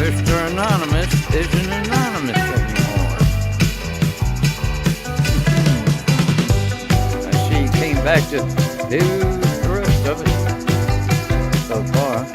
Mr. Anonymous isn't anonymous anymore. I see he came back to do the rest of it so far.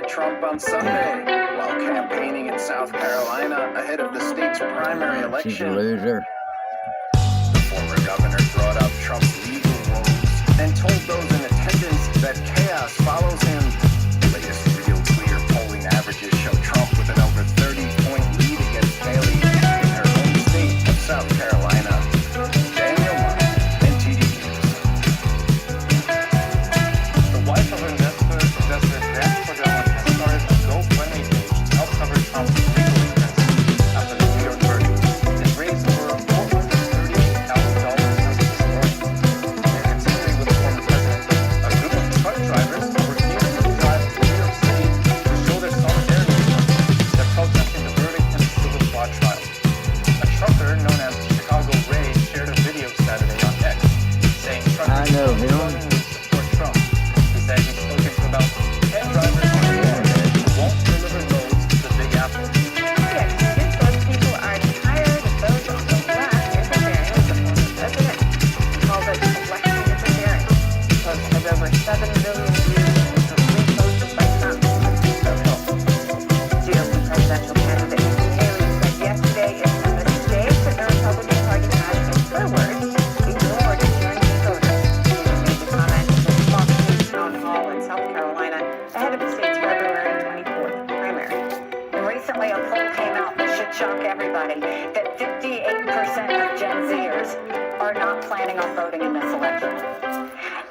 Trump on Sunday while campaigning in South Carolina ahead of the state's primary election. She's a loser. The former governor brought up Trump's legal woes and told those in attendance that chaos follows him. The latest Real Clear polling averages show Trump with an over 30-point lead against Haley in her home state of South Carolina. Daniel Mark, NTD News. The wife of investor Grant Cardone has started a GoFundMe page to help cover Trump's legal expenses after the New York verdict. It raised over $438,000 since this morning. And continuing with the former president, Gen Zers, are not planning on voting in this election.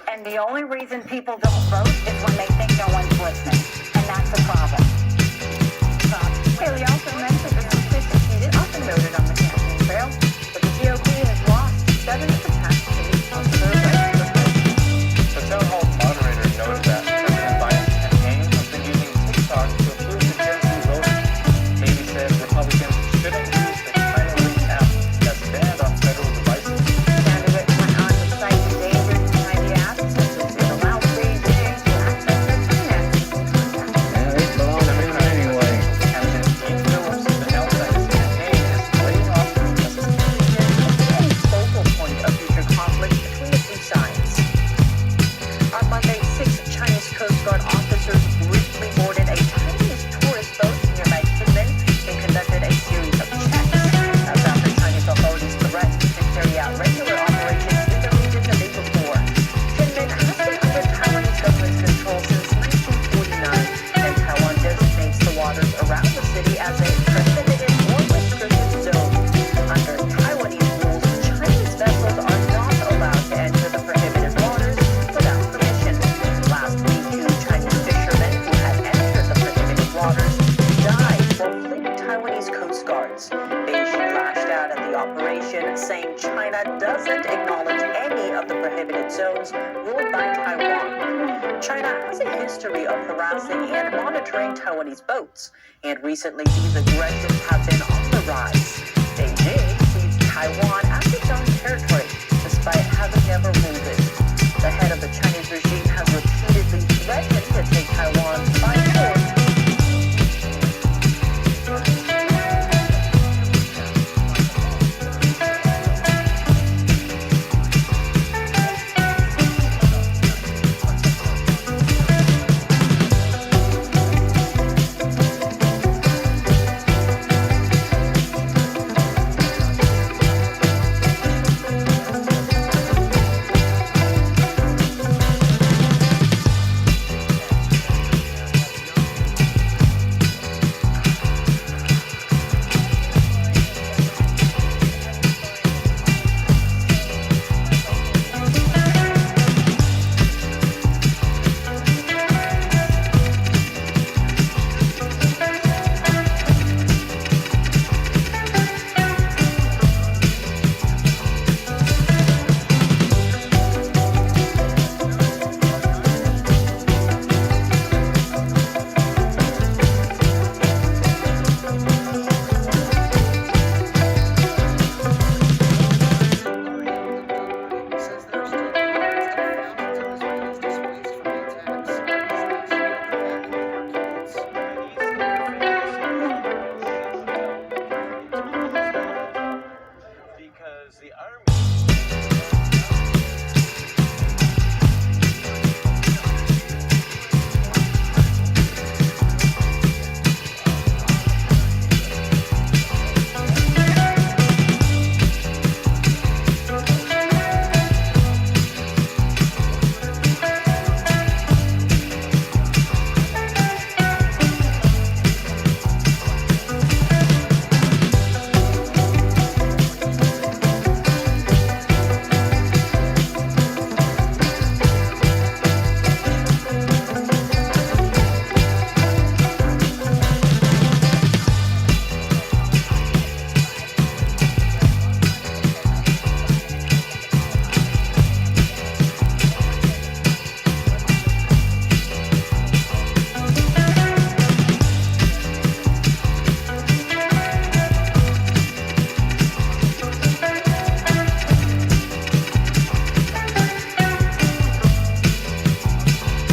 And the only reason people don't vote is when they think no one's listening. And that's a problem. Haley also mentioned the statistics he's often noted on the campaign trail, but the GOP has lost 7 of the past 8 of their regular president. The town hall moderator noted that President Biden's campaign has been using TikTok to appeal to Gen Z voters. Haley said Republicans shouldn't use the China Link app that's banned on federal devices. The candidate went on to cite the dangers behind the app, such as it allows Beijing to access their finances and contacts. Yeah, it belongs to him anyway. Candidate Dean Phillips announced that his campaign is laying off A focal point of future conflict between the two sides. On Monday, 6 Chinese Coast Guard officers briefly boarded a Chinese tourist boat nearby Kinmen and conducted a series of checks. That's after Chinese authorities threatened to carry out regular operations in the region the day before. Kinmen has been under Taiwanese government control since 1949, and Taiwan designates the waters around the city as a prohibited or restricted zone. Under Taiwanese rules, Chinese vessels are not allowed to enter the prohibited waters without permission. Last week, 2 Chinese fishermen who had entered the prohibited waters died while fleeing Taiwanese coast guards. Beijing lashed out at the operation, saying China doesn't acknowledge any of the prohibited zones ruled by Taiwan. China has a history of harassing and monitoring Taiwanese boats, and recently these aggressions have been on the rise. Beijing sees Taiwan as its own territory, despite having never ruled it. The head of the Chinese regime has repeatedly threatened to take Taiwan by force. because the army.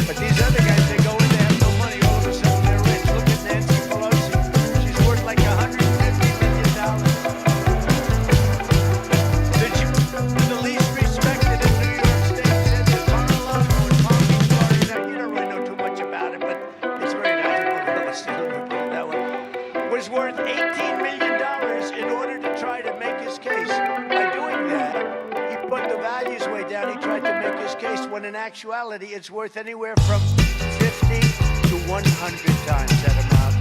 But these other guys, they go in, they have no money, all of a sudden they're rich. Look at Nancy Pelosi. She's worth like $150 million. The least respected in New York State said that Mar-a-Lago in Palm Beach, Florida. Now, you don't really know too much about it, but it's very nice. Real estate, let me put it that way. Was worth $18 million in order to try to make his case. By doing that, he put the values way down. He tried to make his case when in actuality it's worth anywhere from 50 to 100 times that amount.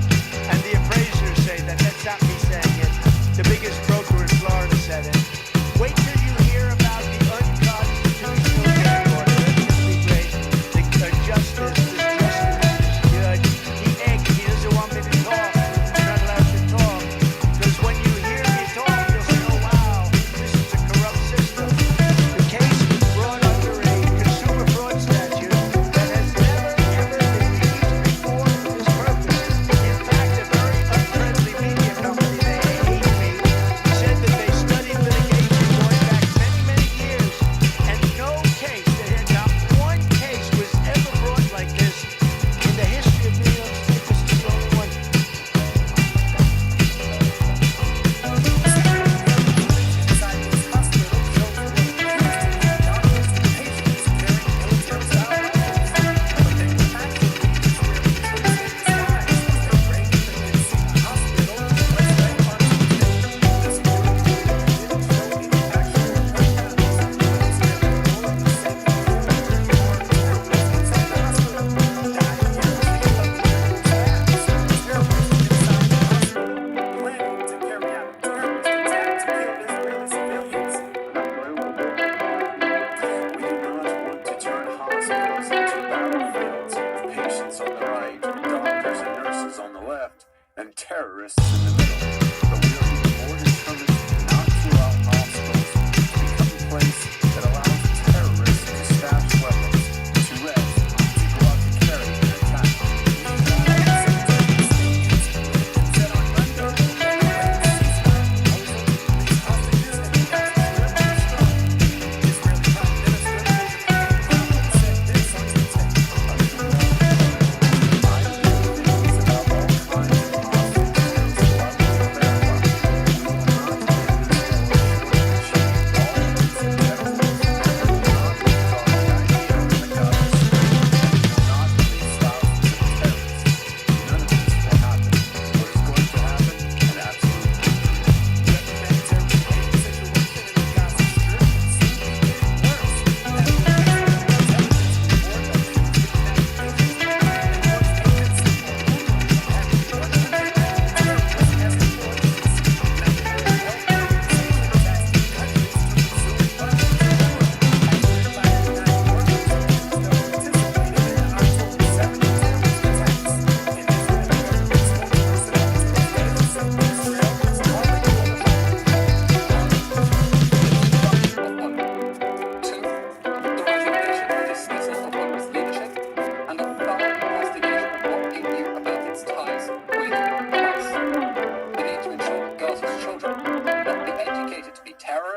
And the appraisers say that. That's not me saying it. The biggest broker in Florida said it.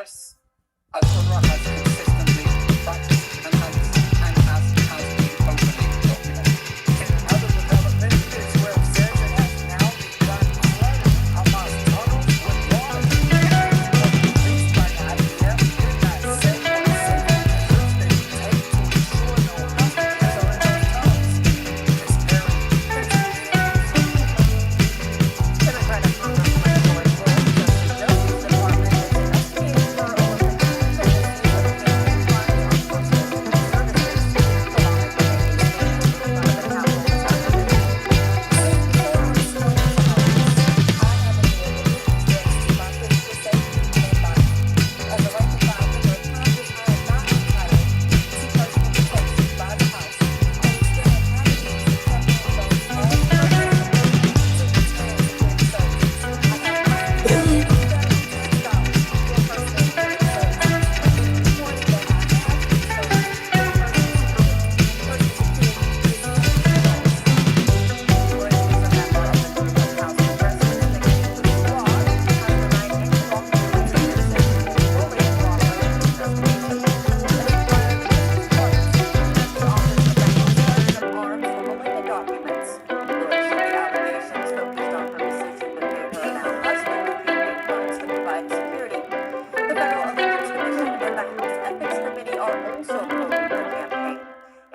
course, Al-Qurra has consistently practiced and has been openly documented. In other developments, Israel says it has now begun flooding Hamas tunnels with water. Released by the IDF in that same measures they would take to ensure no hostages are in those tunnels. It's very Democratic Congressman Lloyd Williams of the Justice Department is investigating for over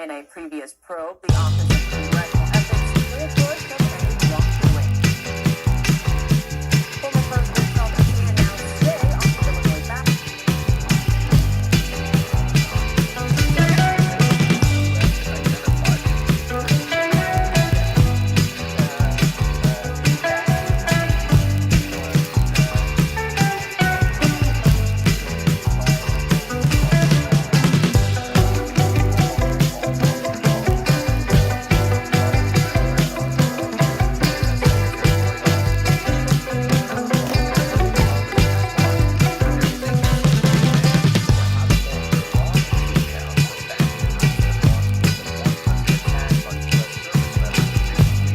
In a previous probe, the Office of Congressional Ethics cleared Bush of any wrongdoing. Former President Trump announced today on the Illinois ballot.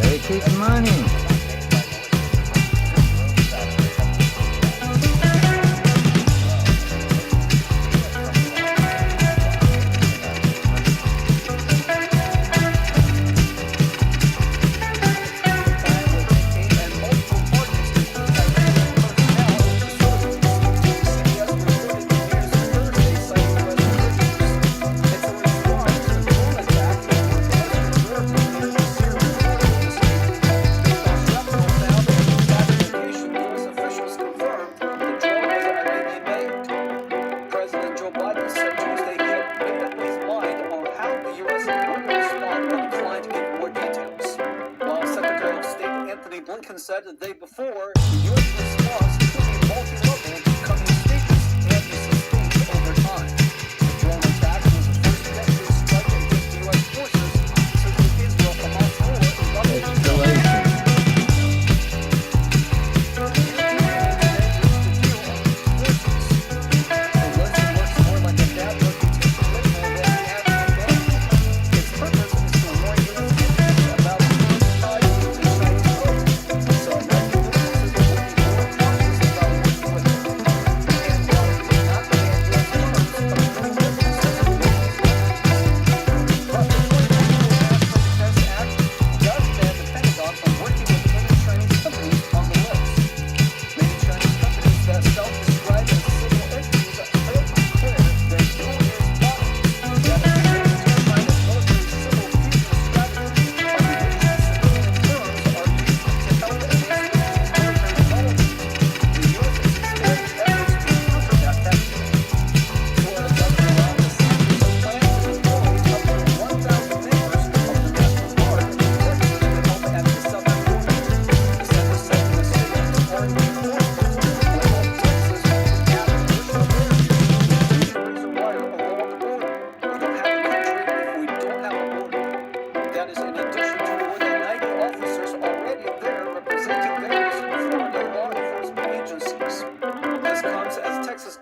Take his money. President Joe Biden said Tuesday he had made up his mind on how the U.S. would respond and declined to give more details. While Secretary of State Anthony Blinken said the day before, the U.S. response could be multi-level, coming stages and be sustained over time. The drone attack was the first deadly strike against the U.S. forces since the Israel-Hamas war in Lebanon. Escalation.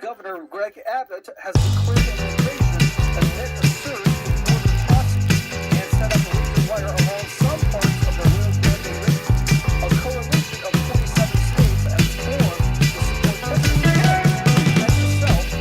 Governor Greg Abbott has declared an invasion amid a surge in border crossings and set up a razor wire along some parts of the rules mandated. A coalition of 27 states has formed to support Texas. The event itself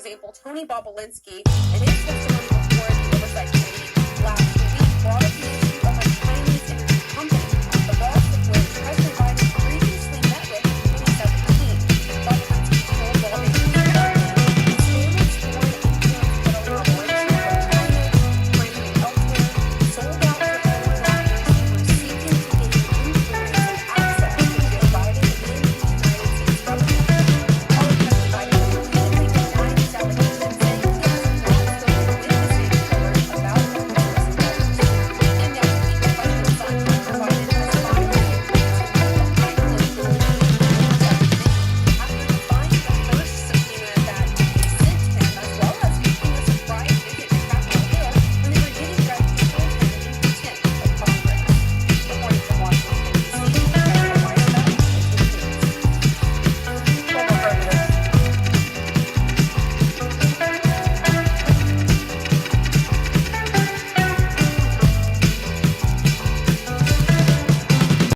example, Tony Bobolinsky, and his testimony